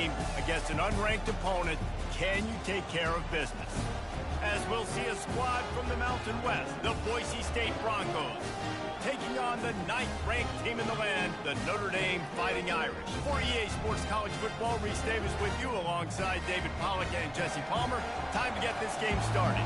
game against an unranked opponent. Can you take care of business? As we'll see a squad from the Mountain West, the Boise State Broncos, taking on the 9th-ranked team in the land, the Notre Dame Fighting Irish. For EA Sports College Football, Reese Davis with you alongside David Pollack and Jesse Palmer. Time to get this game started.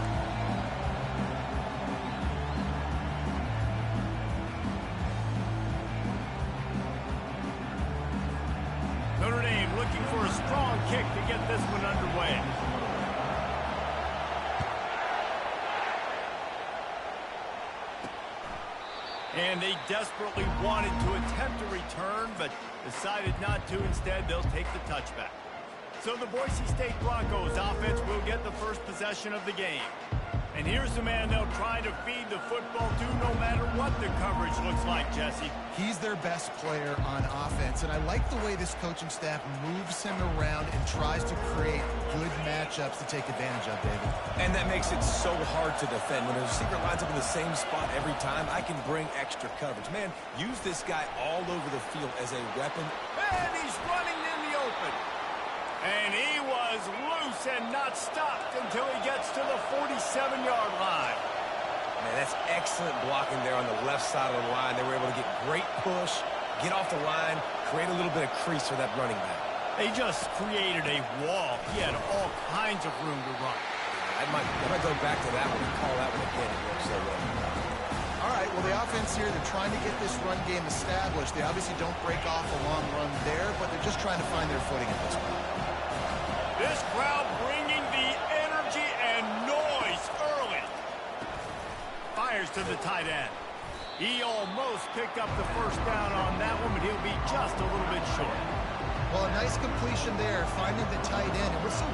Notre Dame looking for a strong kick to get this one underway. And they desperately wanted to attempt a return, but decided not to. Instead, they'll take the touchback. So the Boise State Broncos offense will get the first possession of the game. And here's the man they'll try to feed the football to no matter what the coverage looks like, Jesse. He's their best player on offense, and I like the way this coaching staff moves him around and tries to create good matchups to take advantage of, David. And that makes it so hard to defend. When a receiver lines up in the same spot every time, I can bring extra coverage. Man, use this guy all over the field as a weapon. And he's running in the open. And he was loose and not stopped until he gets to the 47-yard line. Man, that's excellent blocking there on the left side of the line. They were able to get great push, get off the line, create a little bit of crease for that running back. They just created a wall. He had all kinds of room to run. I might go back to that one and call that one again. It worked so well. All right, well, the offense here, they're trying to get this run game established. They obviously don't break off a long run there, but they're just trying to find their footing at this point. This crowd bringing the energy and noise early. Fires to the tight end. He almost picked up the first down on that one, but he'll be just a little bit short. Well, a nice completion there, finding the tight end. And what's so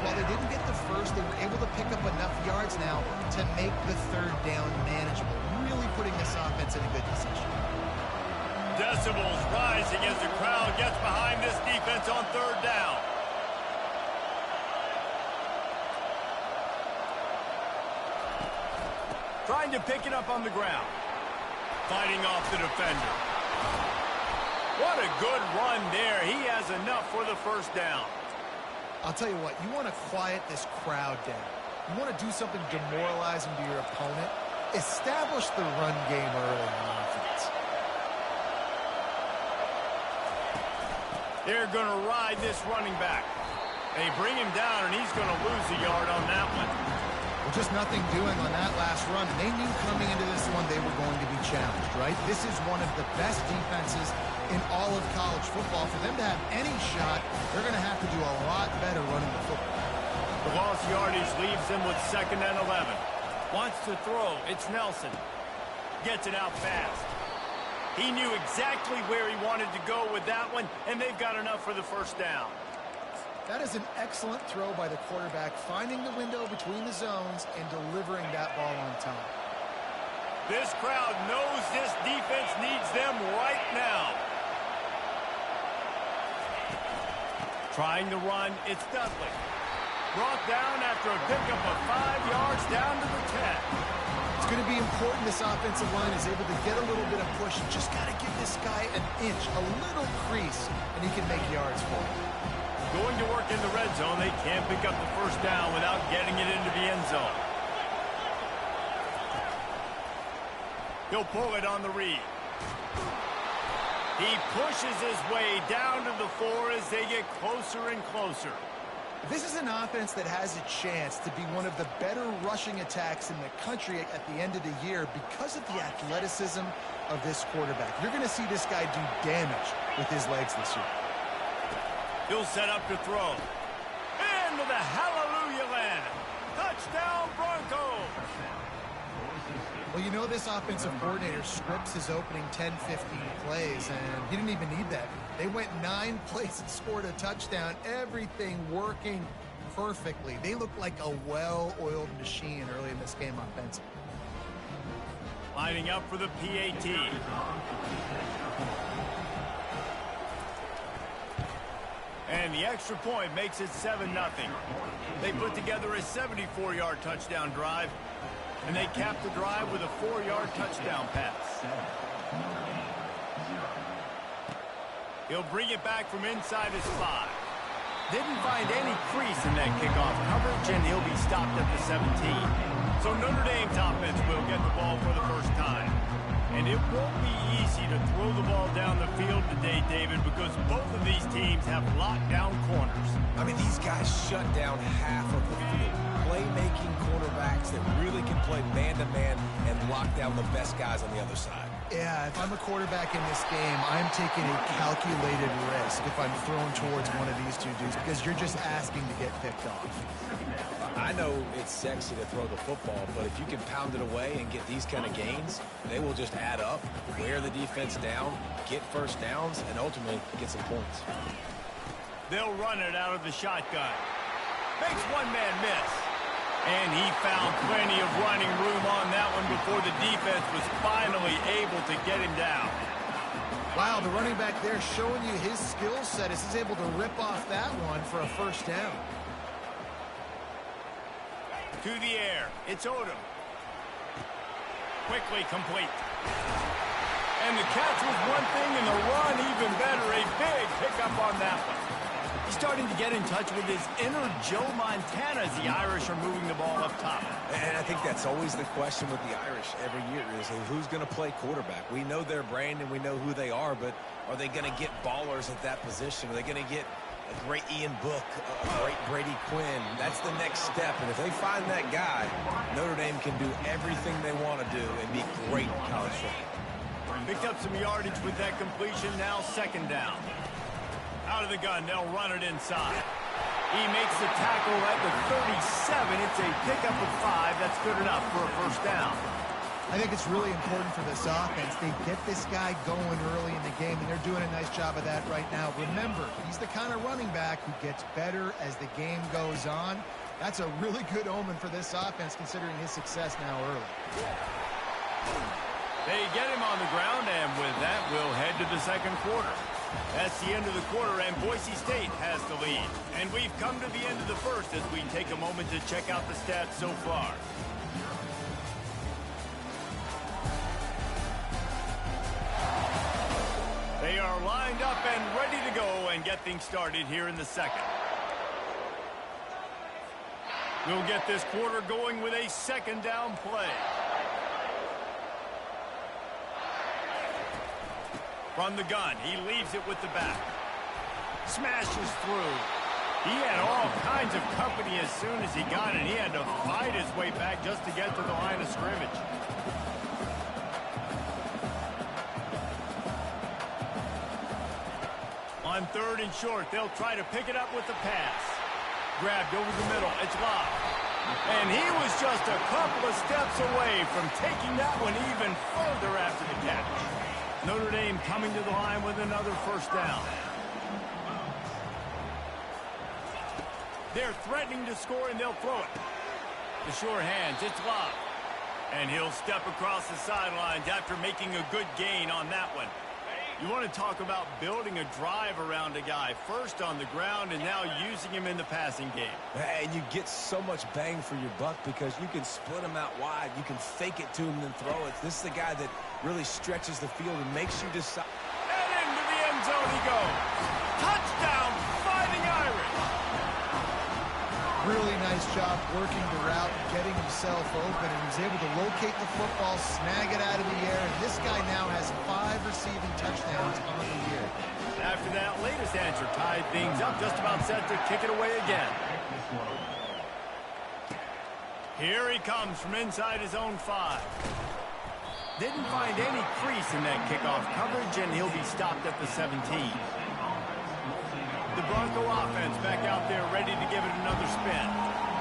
while they didn't get the first, they were able to pick up enough yards now to make the third down manageable, really putting this offense in a good position. Decibels rising as the crowd gets behind this defense on third down. Trying to pick it up on the ground. Fighting off the defender. What a good run there. He has enough for the first down. I'll tell you what, you want to quiet this crowd down. You want to do something demoralizing to your opponent. Establish the run game early on offense. They're going to ride this running back. They bring him down, and he's going to lose a yard on that one. Well, just nothing doing on that last run. And they knew coming into this one they were going to be challenged, right? This is one of the best defenses in all of college football. For them to have any shot, they're going to have to do a lot better running the football. The lost yardage leaves him with 2nd and 11. Wants to throw. It's Nelson. Gets it out fast. He knew exactly where he wanted to go with that one, and they've got enough for the first down. That is an excellent throw by the quarterback, finding the window between the zones and delivering that ball on time. This crowd knows this defense needs them right now. Trying to run, it's Dudley. Brought down after a pickup of 5 yards down to the 10. It's going to be important this offensive line is able to get a little bit of push. Just got to give this guy an inch, a little crease, and he can make yards for him. Going to work in the red zone, they can't pick up the first down without getting it into the end zone. He'll pull it on the read. He pushes his way down to the 4 as they get closer and closer. This is an offense that has a chance to be one of the better rushing attacks in the country at the end of the year because of the athleticism of this quarterback. You're going to see this guy do damage with his legs this year. He'll set up to throw. Into the hallelujah land. Touchdown, Broncos! Well, you know this offensive coordinator scripts his opening 10, 15 plays, and he didn't even need that. They went 9 plays and scored a touchdown. Everything working perfectly. They look like a well-oiled machine early in this game offensively. Lining up for the PAT. And the extra point makes it 7-0. They put together a 74-yard touchdown drive, and they capped the drive with a 4-yard touchdown pass. He'll bring it back from inside his 5. Didn't find any crease in that kickoff coverage, and he'll be stopped at the 17. So Notre Dame's offense will get the ball for the first time. And it won't be easy to throw the ball down the field today, David, because both of these teams have lockdown corners. I mean, these guys shut down half of the field. Playmaking cornerbacks that really can play man-to-man and lock down the best guys on the other side. Yeah, if I'm a quarterback in this game, I'm taking a calculated risk if I'm thrown towards one of these two dudes because you're just asking to get picked off. I know it's sexy to throw the football, but if you can pound it away and get these kind of gains, they will just add up, wear the defense down, get first downs, and ultimately get some points. They'll run it out of the shotgun. Makes one man miss. And he found plenty of running room on that one before the defense was finally able to get him down. Wow, the running back there showing you his skill set as he's able to rip off that one for a first down. To the air, it's Odom. Quickly complete. And the catch was one thing, and the run even better. A big pickup on that one. He's starting to get in touch with his inner Joe Montana as the Irish are moving the ball up top. And I think that's always the question with the Irish every year is who's going to play quarterback. We know their brand and we know who they are, but are they going to get ballers at that position? Are they going to get a great Ian Book, a great Brady Quinn? That's the next step. And if they find that guy, Notre Dame can do everything they want to do and be great in college football. Picked up some yardage with that completion, now second down. Out of the gun, they'll run it inside. He makes the tackle at the 37. It's a pickup of 5. That's good enough for a first down. I think it's really important for this offense. They get this guy going early in the game, and they're doing a nice job of that right now. Remember, he's the kind of running back who gets better as the game goes on. That's a really good omen for this offense, considering his success now early. They get him on the ground, and with that, we'll head to the second quarter. That's the end of the quarter, and Boise State has the lead. And we've come to the end of the first as we take a moment to check out the stats so far. They are lined up and ready to go and get things started here in the second. We'll get this quarter going with a second down play. From the gun, he leaves it with the back. Smashes through. He had all kinds of company as soon as he got it. He had to fight his way back just to get to the line of scrimmage. On third and short, they'll try to pick it up with the pass. Grabbed over the middle. It's locked. And he was just a couple of steps away from taking that one even further after the catch. Notre Dame coming to the line with another first down. They're threatening to score, and they'll throw it. The sure hands, it's locked. And he'll step across the sidelines after making a good gain on that one. You want to talk about building a drive around a guy. First on the ground and now using him in the passing game. And you get so much bang for your buck because you can split him out wide. You can fake it to him and then throw it. This is the guy that really stretches the field and makes you decide. And into the end zone he goes. Touchdown, Fighting Irish. Really nice job working the route, getting himself open, and he's able to locate the football, snag it out of the air, and this guy now has 5 receiving touchdowns on the year. After that latest answer tied things up, just about set to kick it away again. Here he comes from inside his own 5. Didn't find any crease in that kickoff coverage, and he'll be stopped at the 17. The Bronco offense back out there ready to give it another spin.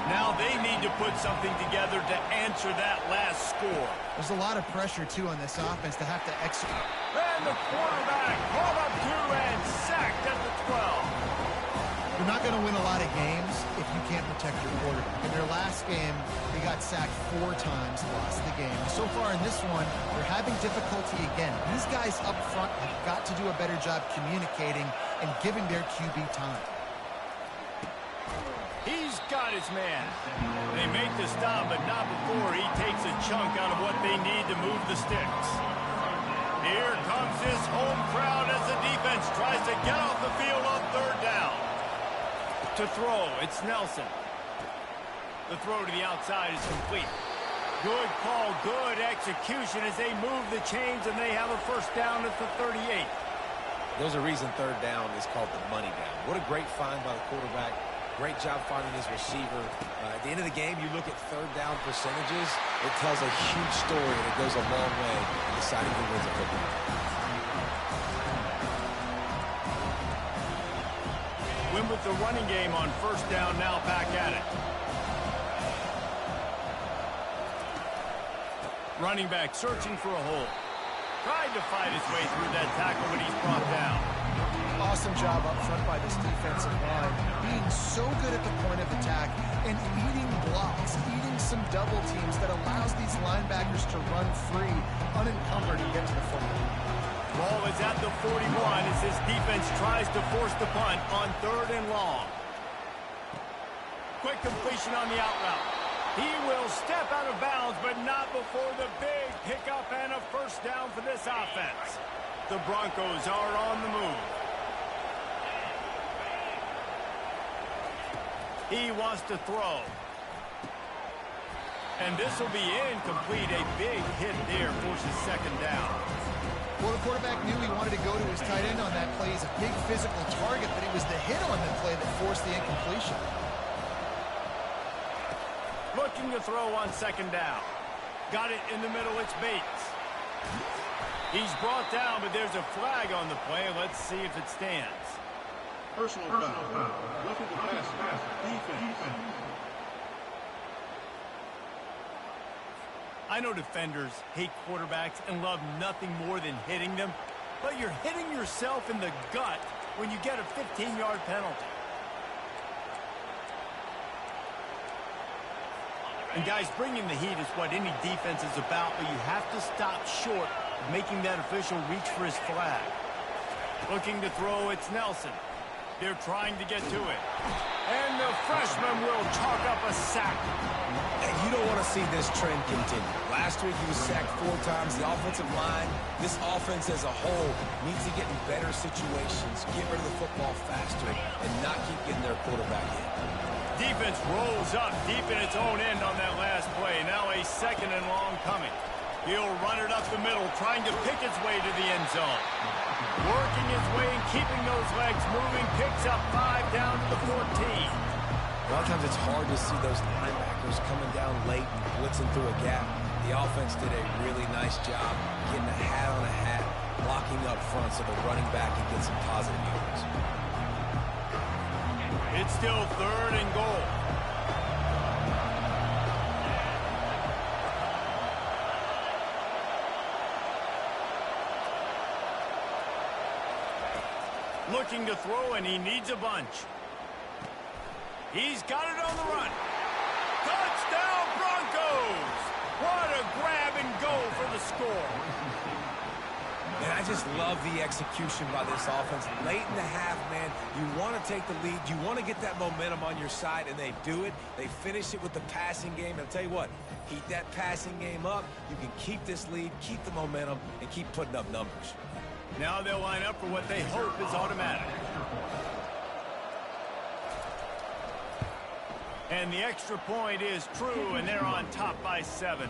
Now they need to put something together to answer that last score. There's a lot of pressure, too, on this offense to have to execute. And the quarterback brought up 2 and sacked at the 12. You're not going to win a lot of games if you can't protect your quarterback. In their last game, they got sacked 4 times, lost the game. So far in this one, they're having difficulty again. These guys up front have got to do a better job communicating and giving their QB time. He's got his man. They make the stop, but not before he takes a chunk out of what they need to move the sticks. Here comes this home crowd as the defense tries to get off the field on 3rd down. To throw, it's Nelson. The throw to the outside is complete. Good call, good execution as they move the chains, and they have a 1st down at the 38. There's a reason 3rd down is called the money down. What a great find by the quarterback. Great job finding his receiver. At the end of the game, you look at 3rd down percentages. It tells a huge story, and it goes a long way in deciding who wins a football. Win with the running game on 1st down, now back at it. Running back searching for a hole. Tried to fight his way through that tackle, but he's brought down. Awesome job up front by this defensive line, being so good at the point of attack and eating blocks, eating some double teams that allows these linebackers to run free, unencumbered, and get to the football. Ball is at the 41 as this defense tries to force the punt on 3rd and long. Quick completion on the out route. He will step out of bounds, but not before the big pickup and a 1st down for this offense. The Broncos are on the move. He wants to throw. And this will be incomplete. A big hit there forces 2nd down. Well, the quarterback knew he wanted to go to his tight end on that play. He's a big physical target, but it was the hit on the play that forced the incompletion. Looking to throw on 2nd down. Got it in the middle. It's Bates. He's brought down, but there's a flag on the play. Let's see if it stands. Personal foul. Roughing the pass. Defense. I know defenders hate quarterbacks and love nothing more than hitting them, but you're hitting yourself in the gut when you get a 15-yard penalty. And guys, bringing the heat is what any defense is about, but you have to stop short of making that official reach for his flag. Looking to throw, it's Nelson. They're trying to get to it. And the freshman will chalk up a sack. And you don't want to see this trend continue. Last week he was sacked 4 times. The offensive line, this offense as a whole, needs to get in better situations, get rid of the football faster, and not keep getting their quarterback in. Defense rolls up deep in its own end on that last play. Now a 2nd and long coming. He'll run it up the middle, trying to pick its way to the end zone. Working his way and keeping those legs moving, picks up 5 down to the 14. A lot of times it's hard to see those linebackers coming down late and blitzing through a gap. The offense did a really nice job getting a hat on a hat, blocking up front so the running back can get some positive yards. It's still 3rd and goal. Looking to throw, and he needs a bunch. He's got it on the run. Touchdown, Broncos! What a grab and go for the score. And I just love the execution by this offense. Late in the half, man, you want to take the lead. You want to get that momentum on your side, and they do it. They finish it with the passing game. And I'll tell you what, keep that passing game up. You can keep this lead, keep the momentum, and keep putting up numbers. Now they'll line up for what they hope is automatic. And the extra point is true, and they're on top by 7.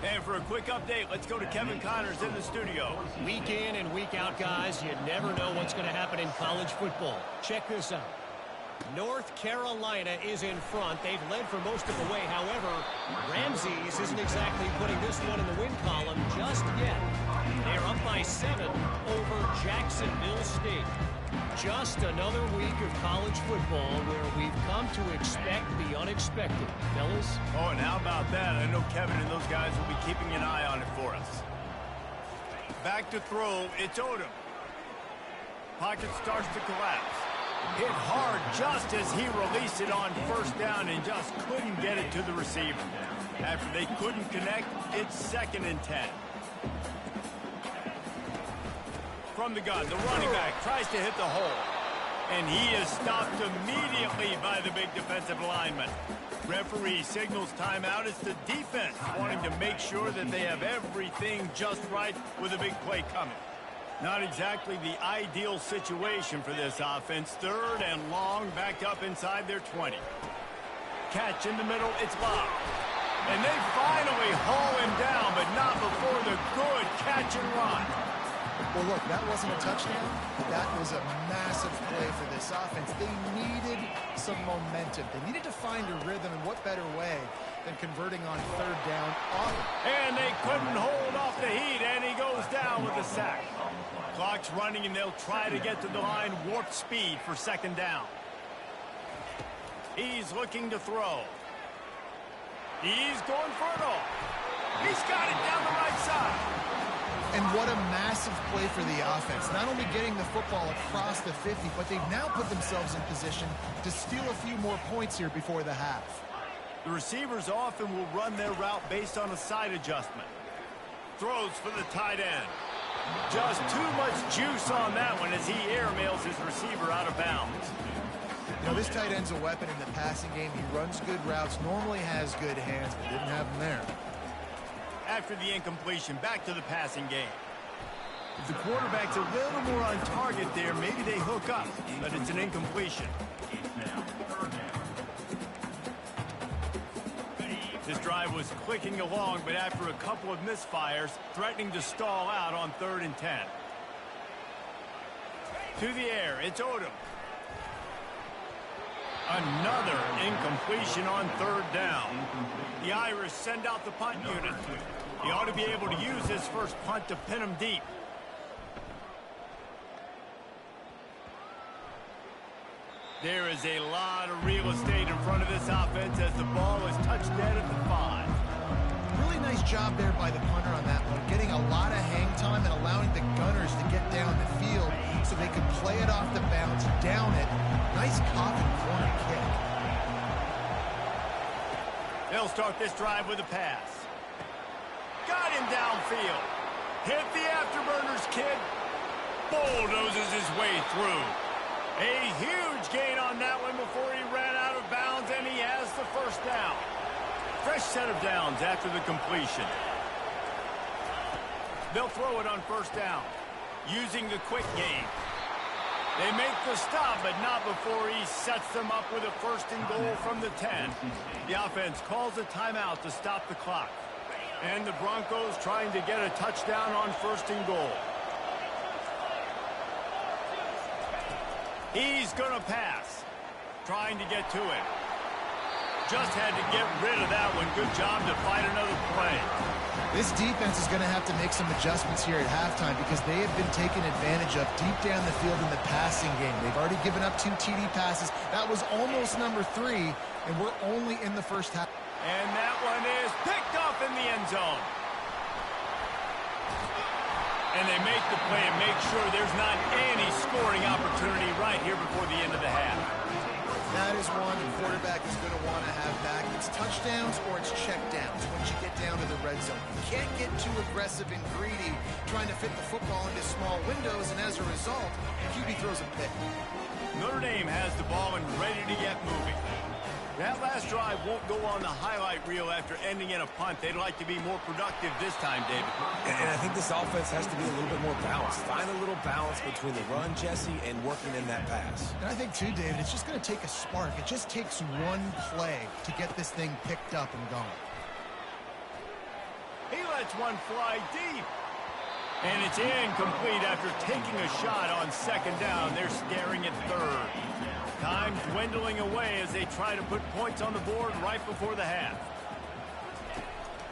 And for a quick update, let's go to Kevin Connors in the studio. Week in and week out, guys, you never know what's going to happen in college football. Check this out. North Carolina is in front. They've led for most of the way. However, Ramses isn't exactly putting this one in the win column just yet. They're up by 7 over Jacksonville State. Just another week of college football where we've come to expect the unexpected. Fellas? Oh, and how about that? I know Kevin and those guys will be keeping an eye on it for us. Back to throw. It's Odom. Pocket starts to collapse. Hit hard just as he released it on first down and just couldn't get it to the receiver. After they couldn't connect, it's 2nd and 10. From the gun, the running back tries to hit the hole. And he is stopped immediately by the big defensive lineman. Referee signals timeout. It's the defense wanting to make sure that they have everything just right with a big play coming. Not exactly the ideal situation for this offense. 3rd and long, backed up inside their 20. Catch in the middle, it's locked. And they finally haul him down, but not before the good catch and run. Well, look, that wasn't a touchdown. That was a massive play for this offense. They needed some momentum. They needed to find a rhythm, and what better way than converting on 3rd down often. And they couldn't hold off the heat, and he goes down with a sack. Clock's running, and they'll try to get to the line warp speed for 2nd down. He's looking to throw. He's going for it all. He's got it down the right side. And what a massive play for the offense. Not only getting the football across the 50, but they've now put themselves in position to steal a few more points here before the half. The receivers often will run their route based on a side adjustment. Throws for the tight end. Just too much juice on that one as he airmails his receiver out of bounds. You know, this tight end's a weapon in the passing game. He runs good routes, normally has good hands, but didn't have them there. After the incompletion, back to the passing game. If the quarterback's a little more on target there, maybe they hook up, but it's an incompletion. This drive was clicking along, but after a couple of misfires, threatening to stall out on 3rd and 10. To the air, it's Odom. Another incompletion on 3rd down. The Irish send out the punt unit. He ought to be able to use his first punt to pin him deep. There is a lot of real estate in front of this offense as the ball is touched dead at the 5. Really nice job there by the punter on that one, getting a lot of hang time and allowing the gunners to get down the field so they could play it off the bounce, down it. Nice coffin corner kick. They'll start this drive with a pass. Got him downfield. Hit the afterburners, kid. Bulldozes his way through. A huge gain on that one before he ran out of bounds, and he has the first down. Fresh set of downs after the completion. They'll throw it on 1st down, using the quick game. They make the stop, but not before he sets them up with a 1st and goal from the 10. The offense calls a timeout to stop the clock. And the Broncos trying to get a touchdown on 1st and goal. He's going to pass. Trying to get to it. Just had to get rid of that one. Good job to fight another play. This defense is going to have to make some adjustments here at halftime because they have been taken advantage of deep down the field in the passing game. They've already given up 2 TD passes. That was almost number 3, and we're only in the first half. And that one is picked off in the end zone. And they make the play and make sure there's not any scoring opportunity right here before the end of the half. That is one the quarterback is going to want to have back. It's touchdowns or it's checkdowns once you get down to the red zone. You can't get too aggressive and greedy trying to fit the football into small windows, and as a result, QB throws a pick. Notre Dame has the ball and ready to get moving. That last drive won't go on the highlight reel after ending in a punt. They'd like to be more productive this time, David. And I think this offense has to be a little bit more balanced. Find a little balance between the run, Jesse, and working in that pass. And I think, too, David, it's just going to take a spark. It just takes one play to get this thing picked up and going. He lets one fly deep. And it's incomplete after taking a shot on 2nd down. They're staring at 3rd. Time dwindling away as they try to put points on the board right before the half.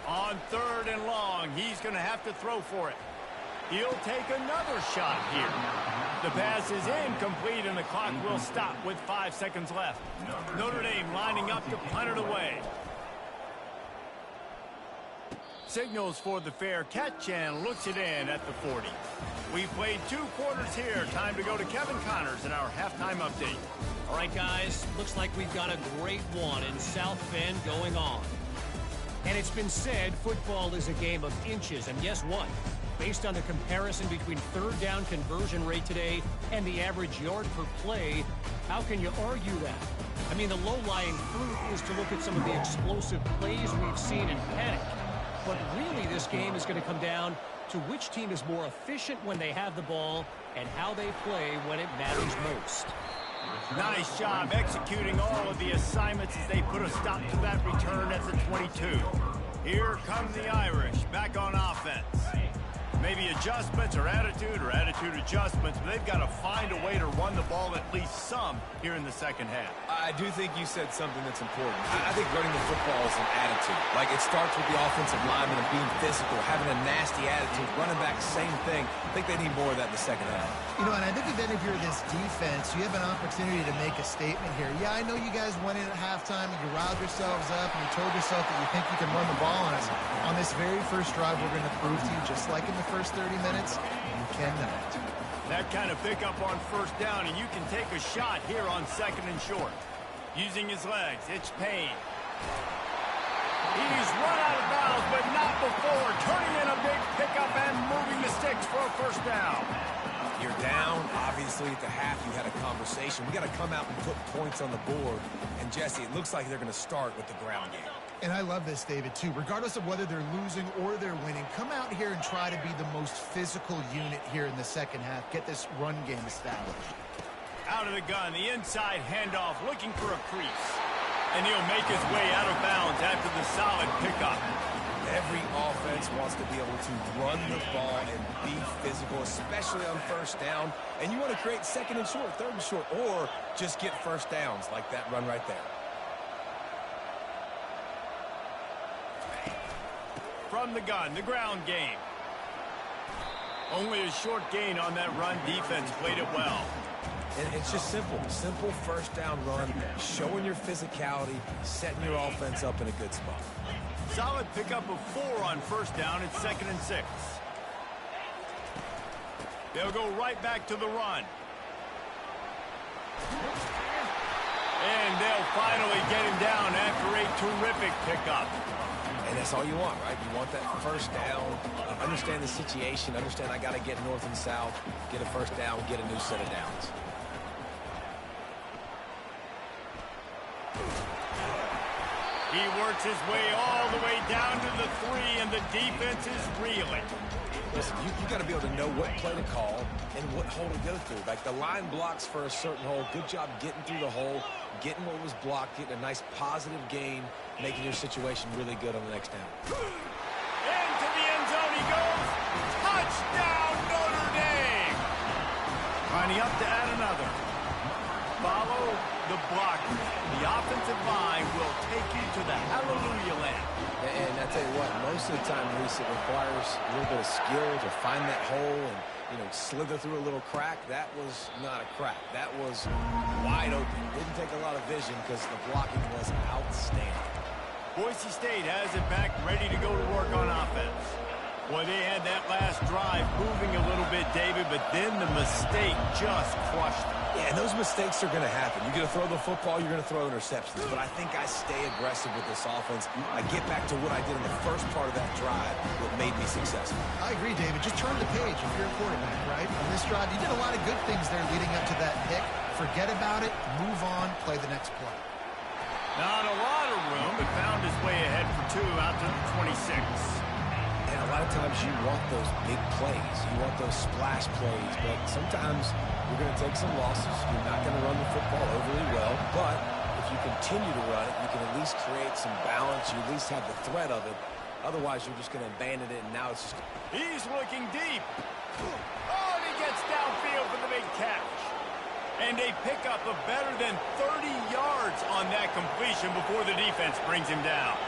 On 3rd and long, he's going to have to throw for it. He'll take another shot here. The pass is incomplete, and the clock will stop with 5 seconds left. Notre Dame lining up to punt it away. Signals for the fair catch and looks it in at the 40. We played 2 quarters here. Time to go to Kevin Connors in our halftime update. All right, guys, looks like we've got a great one in South Bend going on. And it's been said football is a game of inches, and guess what? Based on the comparison between third down conversion rate today and the average yard per play, how can you argue that? I mean, the low-lying fruit is to look at some of the explosive plays we've seen in panic. But really, this game is going to come down to which team is more efficient when they have the ball and how they play when it matters most. Nice job executing all of the assignments as they put a stop to that return at the 22. Here come the Irish back on offense. Maybe adjustments or attitude adjustments, but they've got to find a way to run the ball at least some here in the second half. I do think you said something that's important. I think running the football is an attitude. Like, it starts with the offensive lineman and being physical, having a nasty attitude. Running back, same thing. I think they need more of that in the second half. You know, and I think if any of you are this defense, you have an opportunity to make a statement here. Yeah, I know you guys went in at halftime and you riled yourselves up and you told yourself that you think you can run the ball on us. On this very first drive, we're going to prove to you, just like in the first 30 minutes, you cannot. That kind of pickup on first down, and you can take a shot here on second and short. Using his legs, it's Payne. He's run out of bounds, but not before. Turning in a big pickup and moving the sticks for a first down. You're down. Obviously, at the half, you had a conversation. We got to come out and put points on the board. And, Jesse, it looks like they're going to start with the ground game. And I love this, David, too. Regardless of whether they're losing or they're winning, come out here and try to be the most physical unit here in the second half. Get this run game established. Out of the gun, the inside handoff, looking for a crease. And he'll make his way out of bounds after the solid pickup. Every offense wants to be able to run the ball and be physical, especially on first down. And you want to create second and short, third and short, or just get first downs like that run right there. From the gun, the ground game. Only a short gain on that run. Defense played it well. And it's just simple. Simple first down run, showing your physicality, setting your offense up in a good spot. Solid pickup of 4 on first down. It's second and 6. They'll go right back to the run. And they'll finally get him down after a terrific pickup. And that's all you want, right? You want that first down, understand the situation, understand I got to get north and south, get a first down, get a new set of downs. He works his way all the way down to the 3, and the defense is reeling. Listen, you got to be able to know what play to call and what hole to go through. Like, the line blocks for a certain hole. Good job getting through the hole, getting what was blocked, getting a nice positive gain, making your situation really good on the next down. Into the end zone he goes. Touchdown, Notre Dame. Lining up to add another. Follow the blocker. The offensive line will take you to the hallelujah land. And I tell you what, most of the time, Reese, it requires a little bit of skill to find that hole and, you know, slither through a little crack. That was not a crack. That was wide open. Didn't take a lot of vision because the blocking was outstanding. Boise State has it back, ready to go to work on offense. Boy, they had that last drive moving a little bit, David, but then the mistake just crushed them. Yeah, and those mistakes are going to happen. You're going to throw the football, you're going to throw interceptions. But I think I stay aggressive with this offense. I get back to what I did in the first part of that drive that made me successful. I agree, David. Just turn the page if you're a quarterback, right? On this drive, you did a lot of good things there leading up to that pick. Forget about it, move on, play the next play. Not a lot of room, but found his way ahead for 2 out to the 26. And a lot of times you want those big plays. You want those splash plays. But sometimes you're going to take some losses. You're not going to run the football overly well. But if you continue to run it, you can at least create some balance. You at least have the threat of it. Otherwise, you're just going to abandon it, and now it's just... He's looking deep. Oh, and he gets downfield for the big catch. And a pickup of better than 30 yards on that completion before the defense brings him down.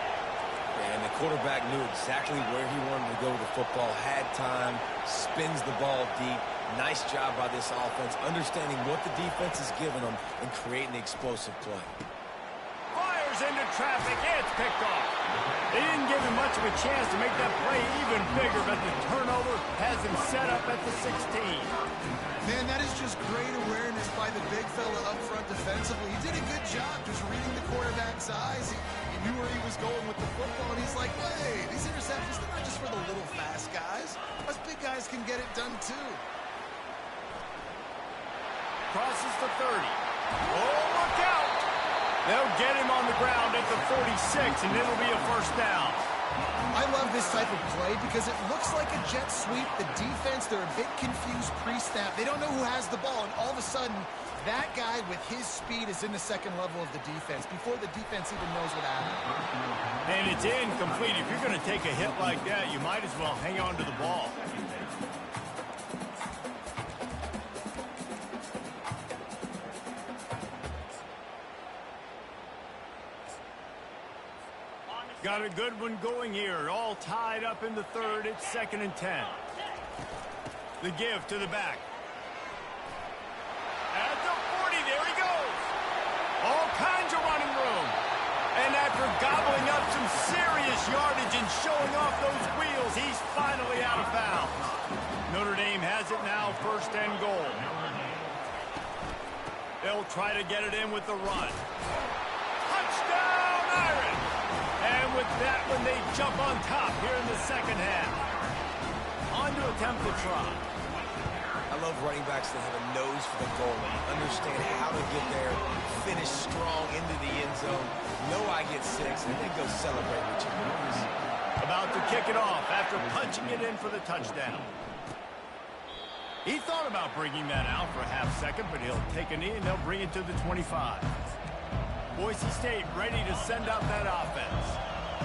And the quarterback knew exactly where he wanted to go with the football, had time, spins the ball deep. Nice job by this offense, understanding what the defense is giving them and creating the explosive play. Fires into traffic, it's picked off. They didn't give him much of a chance to make that play even bigger, but the turnover has him set up at the 16. Man, that is just great awareness by the big fella up front defensively. He did a good job just reading the quarterback's eyes. He knew where he was going with the football, and he's like, wait, these interceptions, they're not just for the little fast guys. Us big guys can get it done too. Crosses the 30. Oh, look out! They'll get him on the ground at the 46, and it'll be a first down. I love this type of play because it looks like a jet sweep. The defense, they're a bit confused pre-snap. They don't know who has the ball, and all of a sudden, that guy with his speed is in the second level of the defense before the defense even knows what happened. And it's incomplete. If you're going to take a hit like that, you might as well hang on to the ball. Got a good one going here. All tied up in the third. It's 2nd and 10. The give to the back. At the 40, there he goes. All kinds of running room. And after gobbling up some serious yardage and showing off those wheels, he's finally out of bounds. Notre Dame has it now, 1st and goal. They'll try to get it in with the run. Touchdown, Irish! And with that one, they jump on top here in the second half. On to attempt the try. I love running backs that have a nose for the goal and understand how to get there, finish strong into the end zone, know I get 6, and then go celebrate with your boys. About to kick it off after punching it in for the touchdown. He thought about bringing that out for a half second, but he'll take a knee and they'll bring it to the 25. Boise State ready to send out that offense.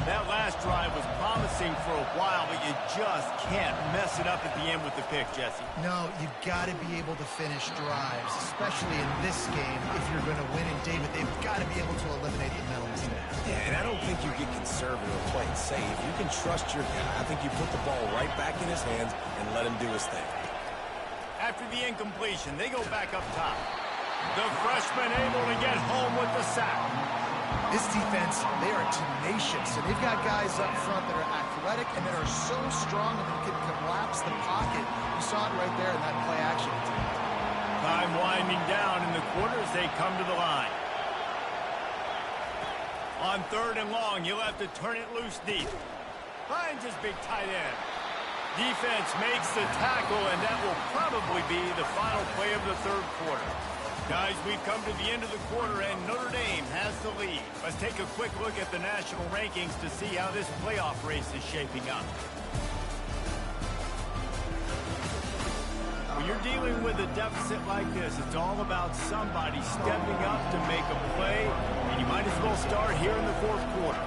That last drive was promising for a while, but you just can't mess it up at the end with the pick, Jesse. No, you've got to be able to finish drives, especially in this game. If you're going to win, and David, they've got to be able to eliminate the mental mistakes. Yeah, and I don't think you get conservative or play it safe. You can trust your guy. I think you put the ball right back in his hands and let him do his thing. After the incompletion, they go back up top. The freshman able to get home with the sack. This defense, they are tenacious, and they've got guys up front that are athletic and that are so strong that they can collapse the pocket. You saw it right there in that play action. Time winding down in the quarter as they come to the line. On 3rd and long, you'll have to turn it loose deep. Finds his big tight end. Defense makes the tackle, and that will probably be the final play of the 3rd quarter. Guys, we've come to the end of the quarter, and Notre Dame has the lead. Let's take a quick look at the national rankings to see how this playoff race is shaping up. When you're dealing with a deficit like this, it's all about somebody stepping up to make a play, and you might as well start here in the 4th quarter.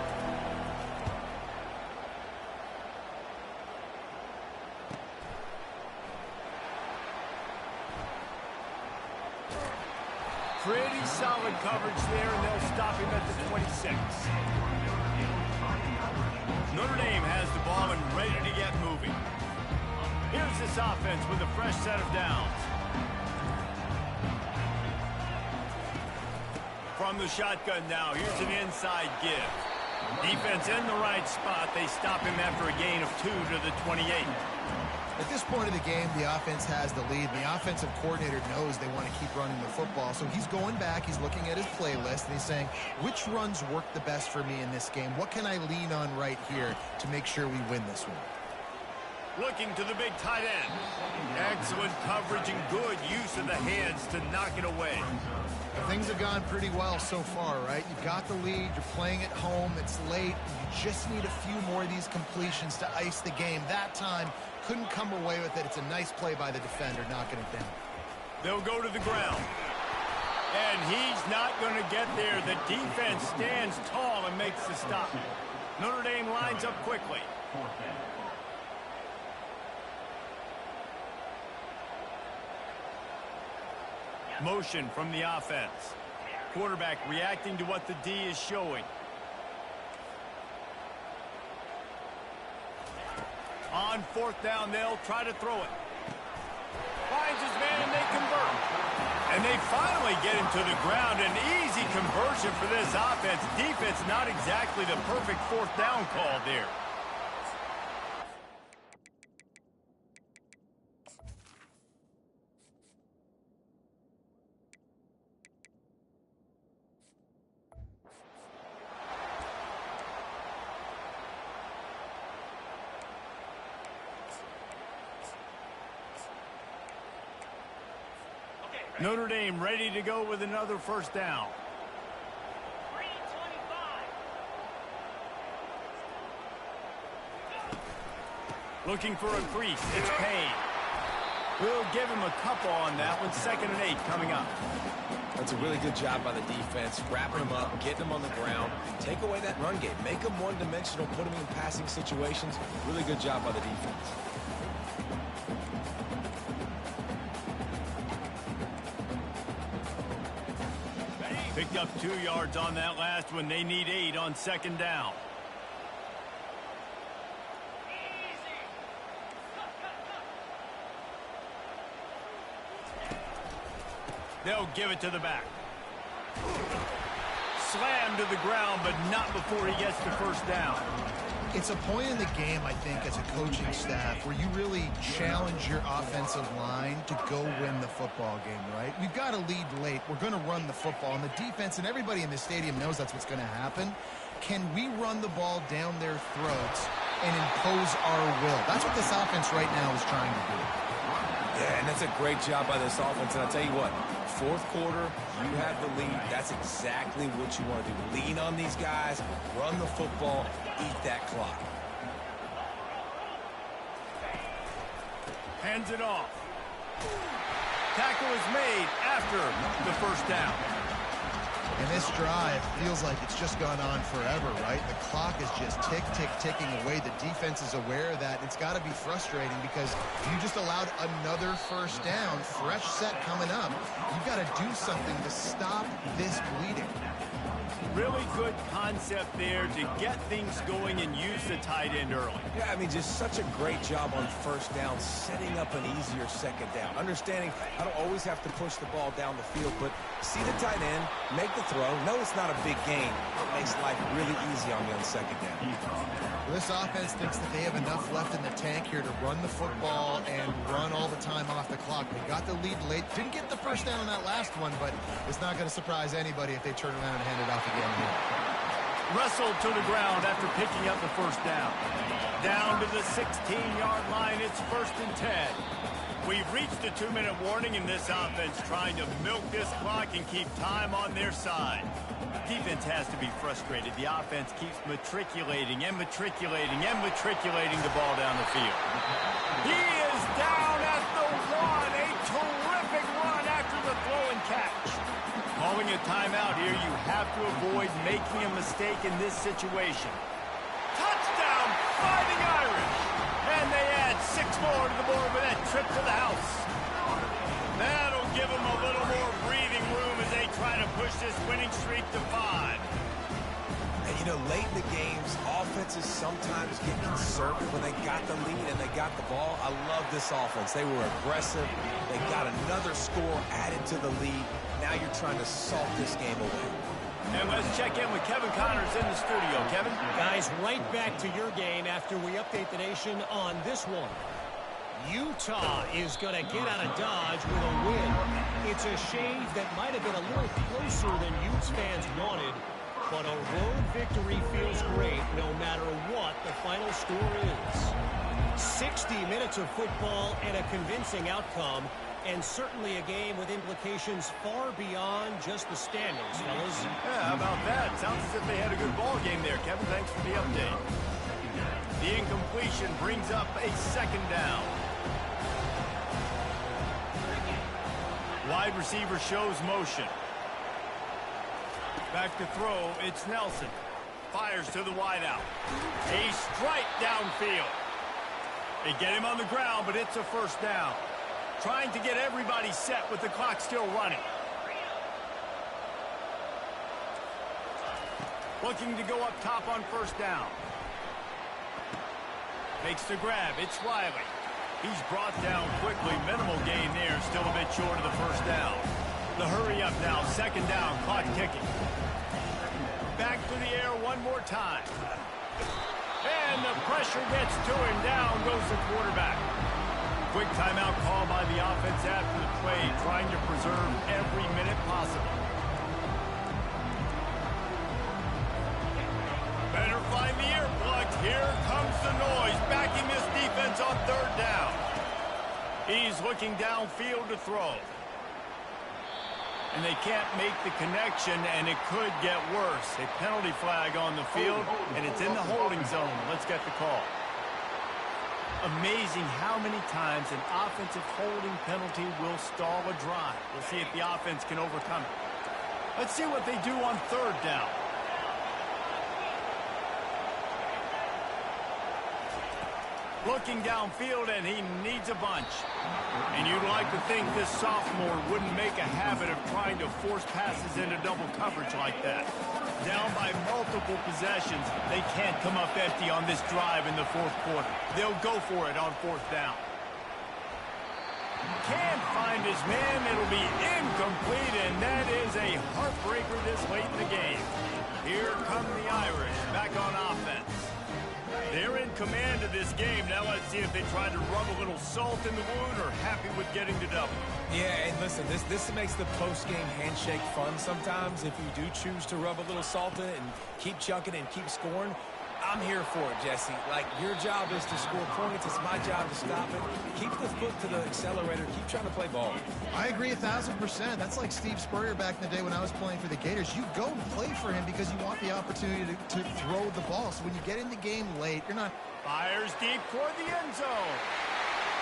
Pretty solid coverage there, and they'll stop him at the 26. Notre Dame has the ball and ready to get moving. Here's this offense with a fresh set of downs. From the shotgun now, here's an inside give. Defense in the right spot. They stop him after a gain of 2 to the 28. At this point of the game, the offense has the lead. The offensive coordinator knows they want to keep running the football. So he's going back, he's looking at his playlist, and he's saying, which runs work the best for me in this game? What can I lean on right here to make sure we win this one? Looking to the big tight end. Excellent coverage and good use of the hands to knock it away. Things have gone pretty well so far, right? You've got the lead, you're playing at home, it's late. You just need a few more of these completions to ice the game. That time, couldn't come away with it. It's a nice play by the defender, knocking it down. They'll go to the ground. And he's not going to get there. The defense stands tall and makes the stop. Notre Dame lines up quickly. Motion from the offense. Quarterback reacting to what the D is showing. On 4th down, they'll try to throw it. Finds his man, and they convert. And they finally get him to the ground. An easy conversion for this offense. Defense not exactly the perfect fourth down call there. Notre Dame ready to go with another first down. 3:25. Looking for a crease. It's Payne. We'll give him a couple on that one. 2nd and 8 coming up. That's a really good job by the defense, wrapping them up, getting them on the ground. Take away that run game. Make them one-dimensional, put them in passing situations. Really good job by the defense. Picked up 2 yards on that last one. They need 8 on 2nd down. They'll give it to the back. Slammed to the ground, but not before he gets the first down. It's a point in the game, I think, as a coaching staff, where you really challenge your offensive line to go win the football game, right? We've got to lead late. We're going to run the football. And the defense and everybody in the stadium knows that's what's going to happen. Can we run the ball down their throats and impose our will? That's what this offense right now is trying to do. Yeah, and that's a great job by this offense. And I'll tell you what, 4th quarter, you have the lead. That's exactly what you want to do. Lean on these guys, run the football, eat that clock. Hands it off. Tackle is made after the first down. And this drive feels like it's just gone on forever, right? The clock is just ticking away. The defense is aware of that. It's got to be frustrating because you just allowed another first down, fresh set coming up. You've got to do something to stop this bleeding. Really good concept there to get things going and use the tight end early. Yeah, I mean, just such a great job on first down, setting up an easier 2nd down. Understanding I don't always have to push the ball down the field, but see the tight end, make the throw. No, it's not a big gain. It makes life really easy on me on 2nd down. This offense thinks that they have enough left in the tank here to run the football and run all the time off the clock. They got the lead late. Didn't get the first down on that last one, but it's not going to surprise anybody if they turn around and hand it off again here. Wrestled to the ground after picking up the first down. Down to the 16-yard line. It's 1st and 10. We've reached a 2-minute warning in this offense, trying to milk this clock and keep time on their side. Defense has to be frustrated. The offense keeps matriculating and matriculating and matriculating the ball down the field. He is down at the 1. A terrific run after the throw and catch. Calling a timeout here, you have to avoid making a mistake in this situation. Touchdown, Fighting Irish! And they add 6 more to the board with that trip to the house. That'll give them a little more breathing room as they try to push this winning streak to 5. And, you know, late in the games, offenses sometimes get conservative when they got the lead and they got the ball. I love this offense. They were aggressive. They got another score added to the lead. Now you're trying to salt this game away. And let's check in with Kevin Connors in the studio. Kevin? Guys, right back to your game after we update the nation on this one. Utah is going to get out of Dodge with a win. It's a shave that might have been a little closer than Utes fans wanted, but a road victory feels great no matter what the final score is. 60 minutes of football and a convincing outcome, and certainly a game with implications far beyond just the standings, fellas. Yeah, how about that? Sounds as if they had a good ball game there, Kevin. Thanks for the update. The incompletion brings up a 2nd down. Wide receiver shows motion. Back to throw, it's Nelson. Fires to the wideout. A strike downfield. They get him on the ground, but it's a first down. Trying to get everybody set with the clock still running. Looking to go up top on first down. Makes the grab. It's Riley. He's brought down quickly. Minimal gain there. Still a bit short of the first down. The hurry up now, second down, clock ticking. Back to the air one more time. And the pressure gets to him. Down goes the quarterback. Quick timeout call by the offense after the play, trying to preserve every minute possible. Better find the earplugs. Here comes the noise, backing this defense on third down. He's looking downfield to throw. And they can't make the connection, and it could get worse. A penalty flag on the field, and it's in the holding zone. Let's get the call. Amazing how many times an offensive holding penalty will stall a drive. We'll see if the offense can overcome it. Let's see what they do on third down. Looking downfield, and he needs a bunch. And you'd like to think this sophomore wouldn't make a habit of trying to force passes into double coverage like that. Down by multiple possessions, they can't come up empty on this drive in the fourth quarter. They'll go for it on fourth down. Can't find his man. It'll be incomplete, and that is a heartbreaker this late in the game. Here come the Irish back on offense. They're in command of this game. Now let's see if they try to rub a little salt in the wound or happy with getting the W. Yeah, and listen, this makes the post-game handshake fun sometimes. If you do choose to rub a little salt in it and keep chucking and keep scoring, I'm here for it, Jesse. Like, your job is to score points. It's my job to stop it. Keep the foot to the accelerator. Keep trying to play ball. I agree 1,000%. That's like Steve Spurrier back in the day when I was playing for the Gators. You go and play for him because you want the opportunity to throw the ball. So when you get in the game late, you're not... Fires deep toward the end zone.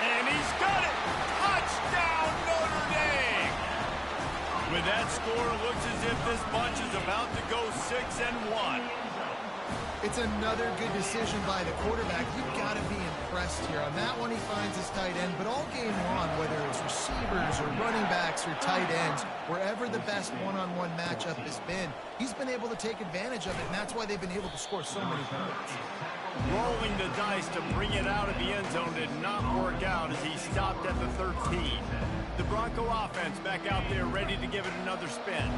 And he's got it. Touchdown, Notre Dame. With that score, it looks as if this bunch is about to go 6-1. It's another good decision by the quarterback. You've got to be impressed here. On that one, he finds his tight end. But all game long, whether it's receivers or running backs or tight ends, wherever the best one-on-one matchup has been, he's been able to take advantage of it, and that's why they've been able to score so many points. Rolling the dice to bring it out of the end zone did not work out as he stopped at the 13. The Bronco offense back out there ready to give it another spin.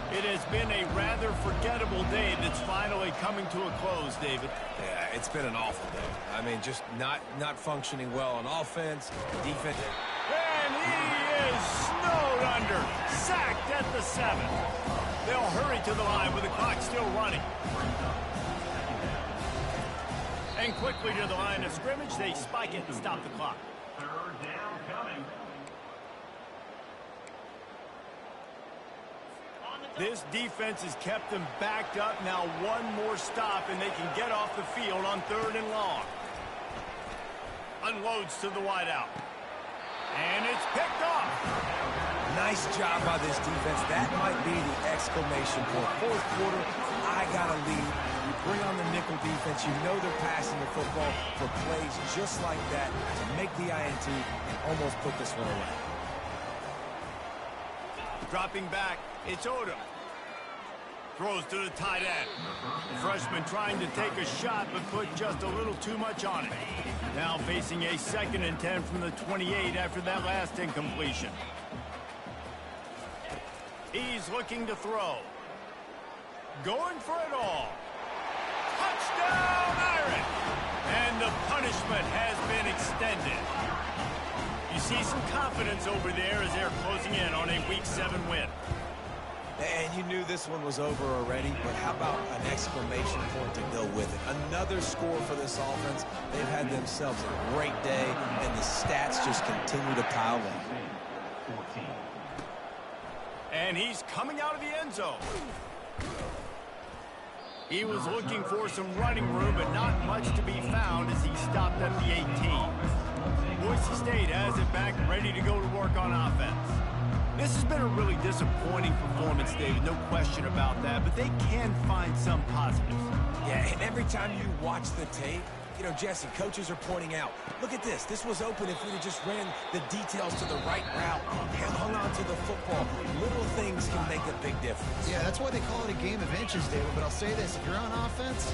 It has been a rather forgettable day that's finally coming to a close, David. Yeah, it's been an awful day. I mean, just not functioning well on offense, defense. And he is snowed under, sacked at the 7. They'll hurry to the line with the clock still running. And quickly to the line of scrimmage, they spike it and stop the clock. Third down coming. This defense has kept them backed up. Now one more stop, and they can get off the field on third and long. Unloads to the wideout. And it's picked off. Nice job by this defense. That might be the exclamation point. Fourth quarter, I got to lead. You bring on the nickel defense. You know they're passing the football for plays just like that to make the INT and almost put this one away. Dropping back, it's Odom. Throws to the tight end. The freshman trying to take a shot, but put just a little too much on it. Now facing a 2nd and 10 from the 28 after that last incompletion. He's looking to throw. Going for it all. Touchdown, Irish! And the punishment has been extended. You see some confidence over there as they're closing in on a Week 7 win. And you knew this one was over already, but how about an exclamation point to go with it? Another score for this offense. They've had themselves a great day, and the stats just continue to pile up. And he's coming out of the end zone. He was looking for some running room, but not much to be found as he stopped at the 18. Boise State has it back, ready to go to work on offense. This has been a really disappointing performance, David, no question about that, but they can find some positives. Yeah, and every time you watch the tape, You know, Jesse, coaches are pointing out, look at this. This was open if we'd have just ran the details to the right route, hung on to the football. Little things can make a big difference. Yeah, that's why they call it a game of inches, David. But I'll say this, if you're on offense,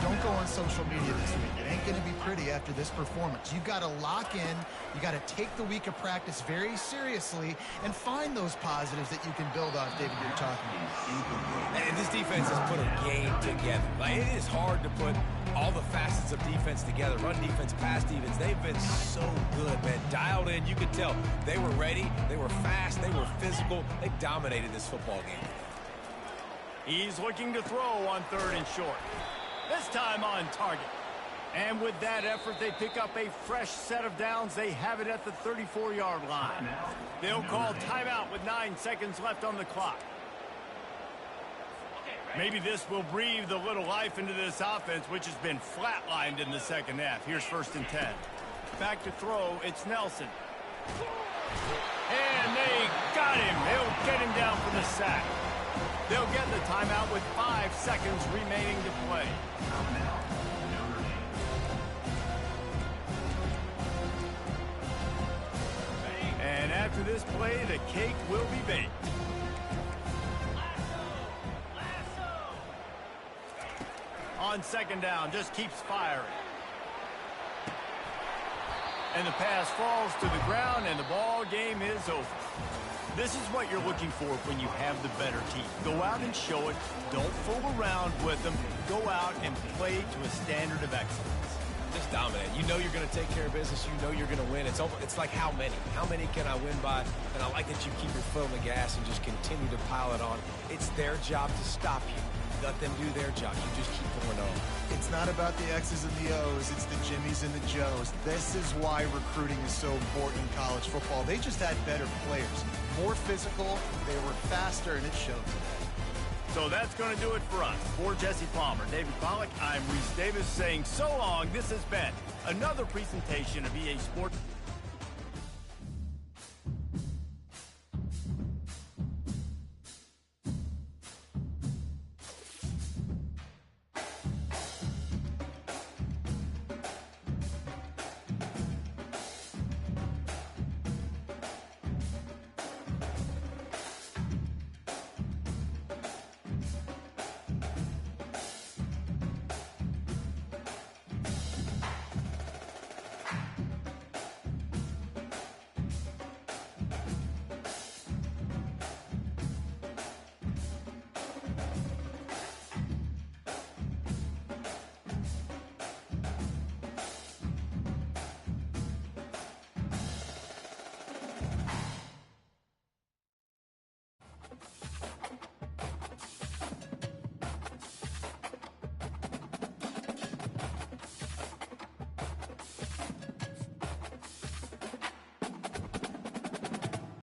don't go on social media this week. It ain't going to be pretty after this performance. You've got to lock in. You got to take the week of practice very seriously and find those positives that you can build off, David, you're talking about. And this defense has put a game together. Like, it is hard to put all the facets of defense together. Run defense, pass defense. They've been so good, man. Dialed in. You could tell they were ready. They were fast. They were physical. They dominated this football game. He's looking to throw on 3rd and short. This time on target. And with that effort, they pick up a fresh set of downs. They have it at the 34-yard line. They'll call timeout with 9 seconds left on the clock. Maybe this will breathe a little life into this offense, which has been flatlined in the second half. Here's 1st and 10. Back to throw, it's Nelson. And they got him. They'll get him down for the sack. They'll get the timeout with 5 seconds remaining to play. And after this play, the cake will be baked. On 2nd down, just keeps firing. And the pass falls to the ground, and the ball game is over. This is what you're looking for when you have the better team. Go out and show it. Don't fool around with them. Go out and play to a standard of excellence. Just dominate. You know you're going to take care of business. You know you're going to win. It's like how many? How many can I win by? And I like that you keep your foot on the gas and just continue to pile it on. It's their job to stop you. Let them do their job. You just keep going on. It's not about the X's and the O's. It's the Jimmies and the Joes. This is why recruiting is so important in college football. They just had better players. More physical, they were faster, and it showed today. So that's going to do it for us. For Jesse Palmer, David Pollack, I'm Reese Davis saying so long. This has been another presentation of EA Sports.